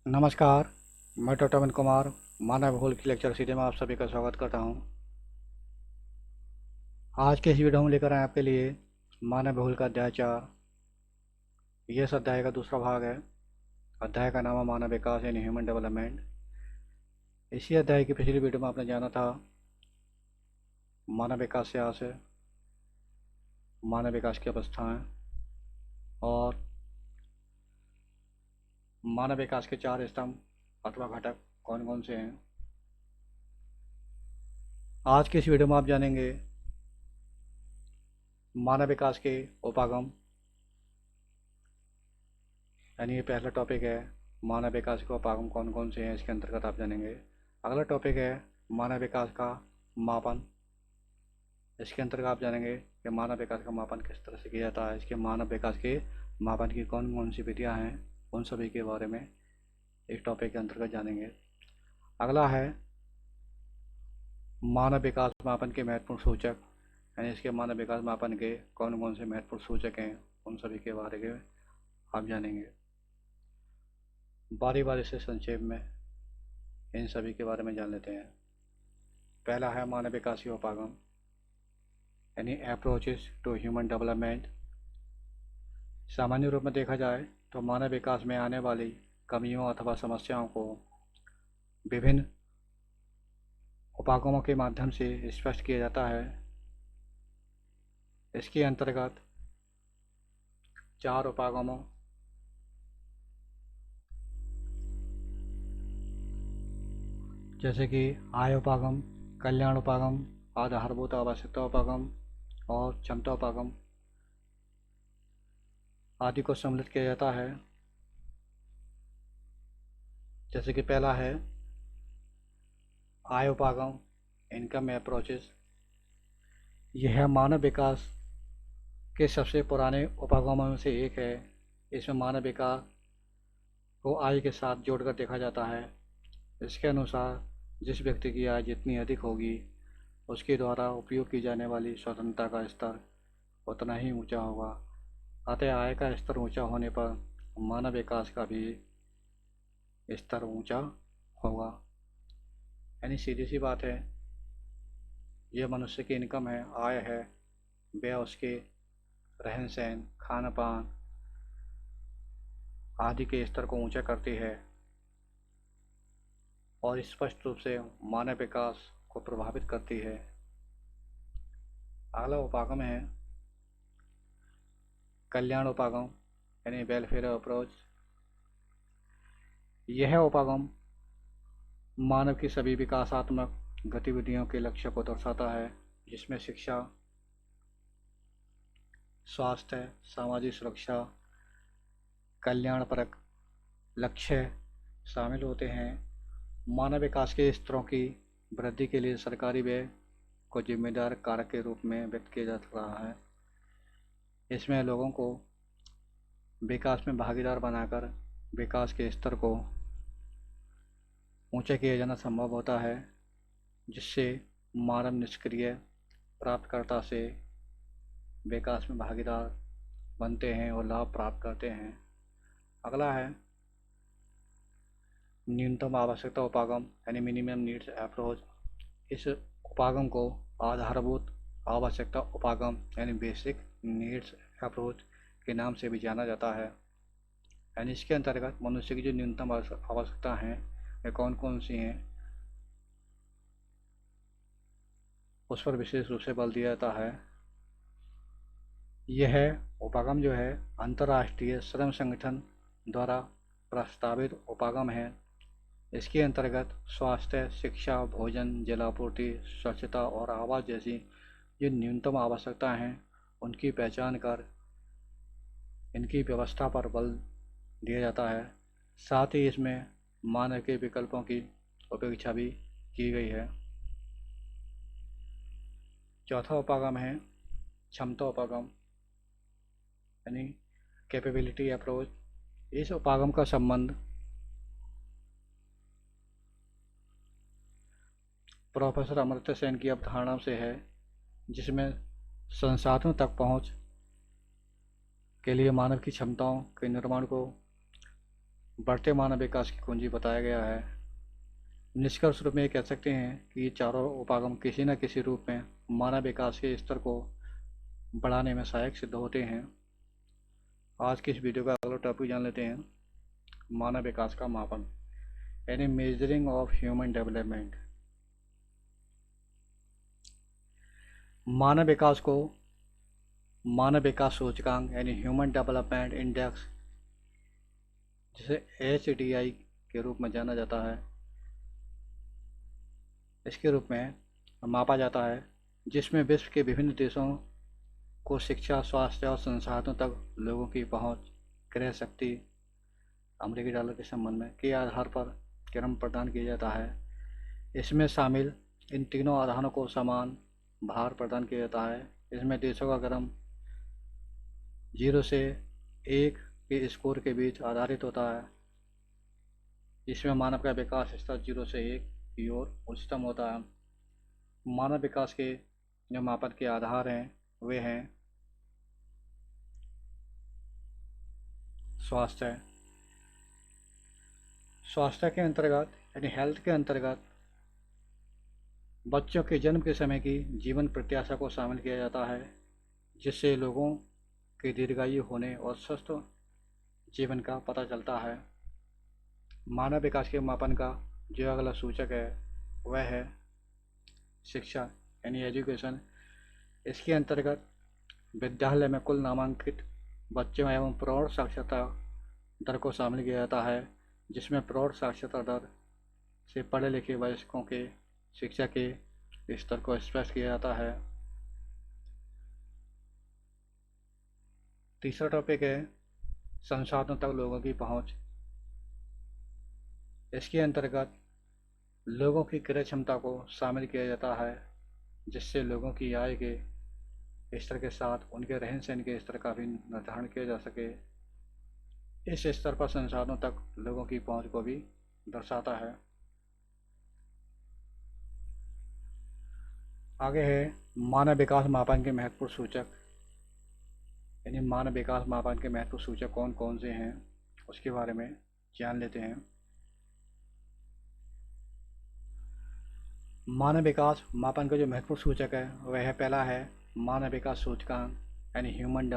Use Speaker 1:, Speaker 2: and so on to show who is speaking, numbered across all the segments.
Speaker 1: नमस्कार। मैं डॉक्टर अमित कुमार मानव भूगोल की लेक्चर सीरीज में आप सभी का स्वागत करता हूं। आज के इस वीडियो में लेकर आए आपके लिए मानव भूगोल का अध्याय 4। यह इस अध्याय का दूसरा भाग है। अध्याय का नाम है मानव विकास यानी ह्यूमन डेवलपमेंट। इसी अध्याय की पिछली वीडियो में आपने जाना था मानव विकास से आशय, मानव विकास की अवस्थाएं और मानव विकास के 4 स्तंभ अथवा घटक कौन कौन से हैं। आज के इस वीडियो में आप जानेंगे मानव विकास के उपागम, यानी ये पहला टॉपिक है। मानव विकास के उपागम कौन कौन से हैं, इसके अंतर्गत आप जानेंगे। अगला टॉपिक है मानव विकास का मापन। इसके अंतर्गत आप जानेंगे कि मानव विकास का मापन किस तरह से किया जाता है। इसके मानव विकास के मापन की कौन कौन सी विधियाँ हैं, उन सभी के बारे में इस टॉपिक के अंतर्गत जानेंगे। अगला है मानव विकास मापन के महत्वपूर्ण सूचक, यानी इसके मानव विकास मापन के कौन कौन से महत्वपूर्ण सूचक हैं, उन सभी के बारे में आप जानेंगे। बारी बारी से संक्षेप में इन सभी के बारे में जान लेते हैं। पहला है मानव विकास के उपागम यानी अप्रोचेस टू ह्यूमन डेवलपमेंट। सामान्य रूप में देखा जाए तो मानव विकास में आने वाली कमियों अथवा समस्याओं को विभिन्न उपागमों के माध्यम से स्पष्ट किया जाता है। इसके अंतर्गत 4 उपागमों जैसे कि आय उपागम, कल्याण उपागम, आधारभूत आवश्यकता उपागम और क्षमता उपागम आदि को सम्मिलित किया जाता है। जैसे कि पहला है आय उपागम, इनकम अप्रोचेस। यह मानव विकास के सबसे पुराने उपागमों में से एक है। इसमें मानव विकास को आय के साथ जोड़कर देखा जाता है। इसके अनुसार जिस व्यक्ति की आय जितनी अधिक होगी, उसके द्वारा उपयोग की जाने वाली स्वतंत्रता का स्तर उतना ही ऊंचा होगा। अतः आय का स्तर ऊंचा होने पर मानव विकास का भी स्तर ऊंचा होगा। यानी सीधी सी बात है, यह मनुष्य की इनकम है, आय है, वह उसके रहन सहन, खान पान आदि के स्तर को ऊंचा करती है और स्पष्ट रूप से मानव विकास को प्रभावित करती है। अगला उपागम है कल्याण उपागम यानी वेलफेयर अप्रोच। यह उपागम मानव की सभी विकासात्मक गतिविधियों के लक्ष्य को दर्शाता है, जिसमें शिक्षा, स्वास्थ्य, सामाजिक सुरक्षा, कल्याणपरक लक्ष्य शामिल होते हैं। मानव विकास के स्तरों की वृद्धि के लिए सरकारी व्यय को जिम्मेदार कारक के रूप में व्यक्त किया जा रहा है। इसमें लोगों को विकास में भागीदार बनाकर विकास के स्तर को ऊंचा किया जाना संभव होता है, जिससे मानव निष्क्रिय प्राप्तकर्ता से विकास में भागीदार बनते हैं और लाभ प्राप्त करते हैं। अगला है न्यूनतम आवश्यकता उपागम यानी मिनिमम नीड्स अप्रोच। इस उपागम को आधारभूत आवश्यकता उपागम यानी बेसिक नीड्स अप्रोच के नाम से भी जाना जाता है। यानी इसके अंतर्गत मनुष्य की जो न्यूनतम आवश्यकता हैं वे कौन कौन सी हैं, उस पर विशेष रूप से बल दिया जाता है। यह उपागम जो है अंतर्राष्ट्रीय श्रम संगठन द्वारा प्रस्तावित उपागम है। इसके अंतर्गत स्वास्थ्य, शिक्षा, भोजन, जलापूर्ति, स्वच्छता और आवास जैसी जो न्यूनतम आवश्यकताएं हैं, उनकी पहचान कर इनकी व्यवस्था पर बल दिया जाता है। साथ ही इसमें मानव के विकल्पों की उपेक्षा भी की गई है। चौथा उपागम है क्षमता उपागम यानी कैपेबिलिटी अप्रोच। इस उपागम का संबंध प्रोफेसर अमर्त्य सेन की अवधारणा से है, जिसमें संसाधनों तक पहुंच के लिए मानव की क्षमताओं के निर्माण को बढ़ते मानव विकास की कुंजी बताया गया है। निष्कर्ष रूप में ये कह सकते हैं कि ये चारों उपागम किसी न किसी रूप में मानव विकास के स्तर को बढ़ाने में सहायक सिद्ध होते हैं। आज की इस वीडियो का अगला टॉपिक जान लेते हैं, मानव विकास का मापन यानी मेजरिंग ऑफ ह्यूमन डेवलपमेंट। मानव विकास को मानव विकास सूचकांक यानी ह्यूमन डेवलपमेंट इंडेक्स, जिसे HDI के रूप में जाना जाता है, इसके रूप में मापा जाता है, जिसमें विश्व के विभिन्न देशों को शिक्षा, स्वास्थ्य और संसाधनों तक लोगों की पहुंच, क्रय शक्ति, अमेरिकी डॉलर के संबंध में के आधार पर क्रम प्रदान किया जाता है। इसमें शामिल इन तीनों आधारों को समान भार प्रदान किया जाता है। इसमें देशों का क्रम 0 से 1 के स्कोर के बीच आधारित होता है। इसमें मानव का विकास स्तर 0 से 1 की ओर उच्चतम होता है। मानव विकास के जो मापन के आधार हैं वे हैं स्वास्थ्य। स्वास्थ्य के अंतर्गत यानी हेल्थ के अंतर्गत बच्चों के जन्म के समय की जीवन प्रत्याशा को शामिल किया जाता है, जिससे लोगों के दीर्घायु होने और स्वस्थ जीवन का पता चलता है। मानव विकास के मापन का जो अगला सूचक है वह है शिक्षा यानी एजुकेशन। इसके अंतर्गत विद्यालय में कुल नामांकित बच्चों एवं प्रौढ़ साक्षरता दर को शामिल किया जाता है, जिसमें प्रौढ़ साक्षरता दर से पढ़े लिखे वयस्कों के शिक्षा के स्तर को स्पष्ट किया जाता है। तीसरा टॉपिक है संसाधनों तक लोगों की पहुंच। इसके अंतर्गत लोगों की क्रय क्षमता को शामिल किया जाता है, जिससे लोगों की आय के स्तर के साथ उनके रहन सहन के स्तर का भी निर्धारण किया जा सके। इस स्तर पर संसाधनों तक लोगों की पहुंच को भी दर्शाता है। आगे है मानव विकास मापन के महत्वपूर्ण सूचक, यानी मानव विकास मापन के महत्वपूर्ण सूचक कौन कौन से हैं उसके बारे में जान लेते हैं। मानव विकास मापन का जो महत्वपूर्ण सूचक है वह है, पहला है मानव विकास सूचकांक यानी ह्यूमन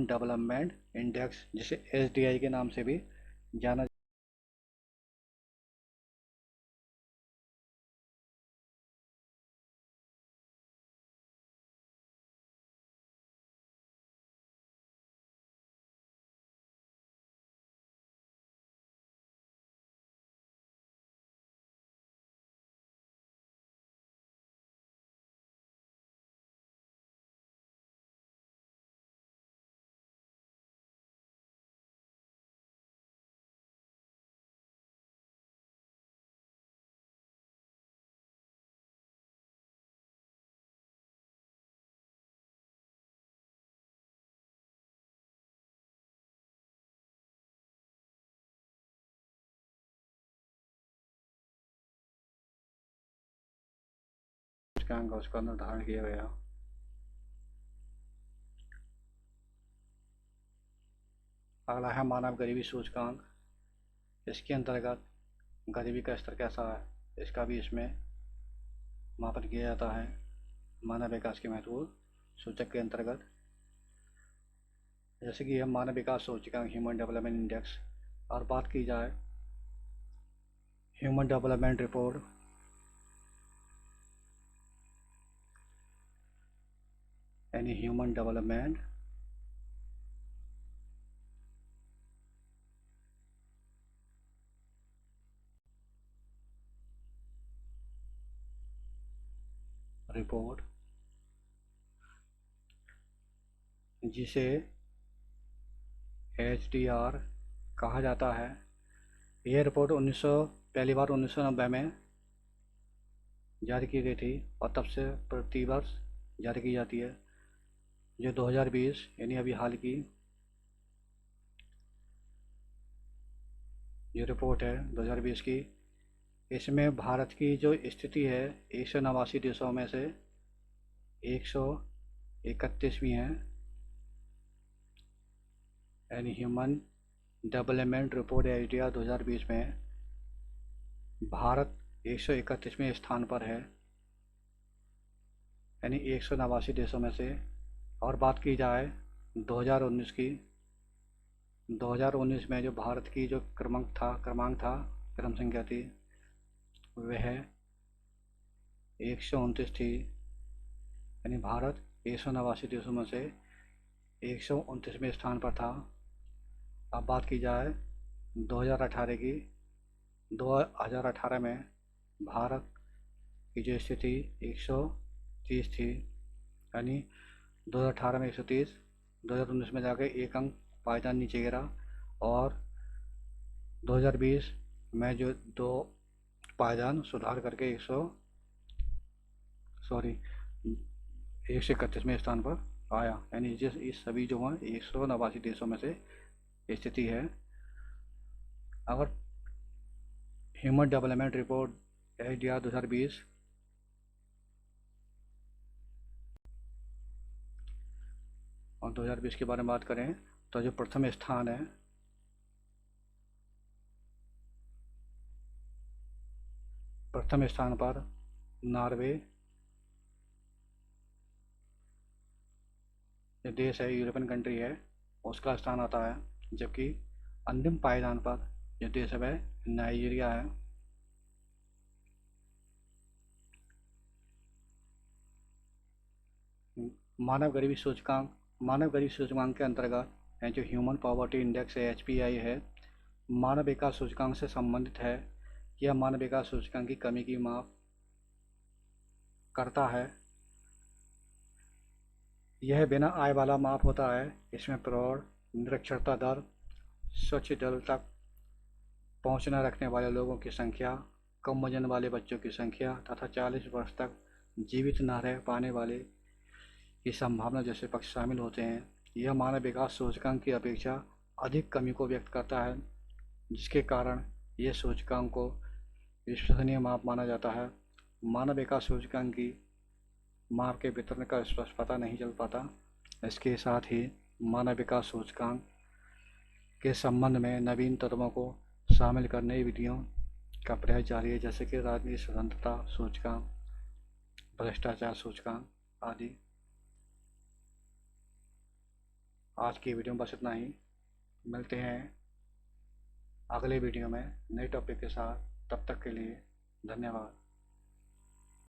Speaker 1: डेवलपमेंट इंडेक्स, जिसे HDI के नाम से भी जाना सूचकांक उसका निर्धारण किया गया। अगला है मानव गरीबी सूचकांक। इसके अंतर्गत गरीबी का स्तर कैसा है इसका भी इसमें मापन किया जाता है मानव विकास के महत्वपूर्ण सूचक के अंतर्गत। जैसे कि हम मानव विकास सूचकांक ह्यूमन डेवलपमेंट इंडेक्स, और बात की जाए ह्यूमन डेवलपमेंट रिपोर्ट, यानी ह्यूमन डेवलपमेंट रिपोर्ट, जिसे HDR कहा जाता है। यह रिपोर्ट पहली बार 1990 में जारी की गई थी और तब से प्रतिवर्ष जारी की जाती है। जो 2020 यानी अभी हाल की जो रिपोर्ट है 2020 की, इसमें भारत की जो स्थिति है 189 देशों में से 131वीं है, यानी ह्यूमन डेवलपमेंट रिपोर्ट एशिया 2020 में भारत 131वें स्थान पर है, यानी 189 देशों में से। और बात की जाए 2019 की, 2019 में जो भारत की जो क्रम संख्या थी, वह 129 थी, यानी भारत 189 देशों में से 129वें स्थान पर था। अब बात की जाए 2018 की, 2018 में भारत की जो स्थिति 130 थी, यानी 2018 में 130, 2019 में जाके एक अंक पायदान नीचे गिरा, और 2020 में जो 2 पायदान सुधार करके 131वें स्थान पर आया, यानी इस सभी जो हैं 189 देशों में से स्थिति है। अगर ह्यूमन डेवलपमेंट रिपोर्ट इंडिया 2020 और 2020 के बारे में बात करें तो जो प्रथम स्थान है, प्रथम स्थान पर नॉर्वे जो देश है, यूरोपियन कंट्री है, उसका स्थान आता है, जबकि अंतिम पायदान पर जो देश है वह नाइजीरिया है। मानव गरीबी सूचकांक के अंतर्गत है जो ह्यूमन पॉवर्टी इंडेक्स है, HPI है, मानव विकास सूचकांक से संबंधित है। यह मानव विकास सूचकांक की कमी की माप करता है। यह बिना आय वाला माप होता है। इसमें प्रौढ़, निरक्षरता दर, स्वच्छ जल तक पहुँच न रखने वाले लोगों की संख्या, कम वजन वाले बच्चों की संख्या तथा 40 वर्ष तक जीवित न रह पाने वाले की संभावना जैसे पक्ष शामिल होते हैं। यह मानव विकास सूचकांक की अपेक्षा अधिक कमी को व्यक्त करता है, जिसके कारण यह सूचकांक को विश्वसनीय माप माना जाता है। मानव विकास सूचकांक की माप के वितरण का स्पष्ट पता नहीं चल पाता। इसके साथ ही मानव विकास सूचकांक के संबंध में नवीन तत्वों को शामिल करने की विधियों का प्रयास जारी है, जैसे कि राजनीतिक स्वतंत्रता सूचकांक, भ्रष्टाचार सूचकांक आदि। आज की वीडियो में बस इतना ही। मिलते हैं अगले वीडियो में नए टॉपिक के साथ। तब तक के लिए धन्यवाद।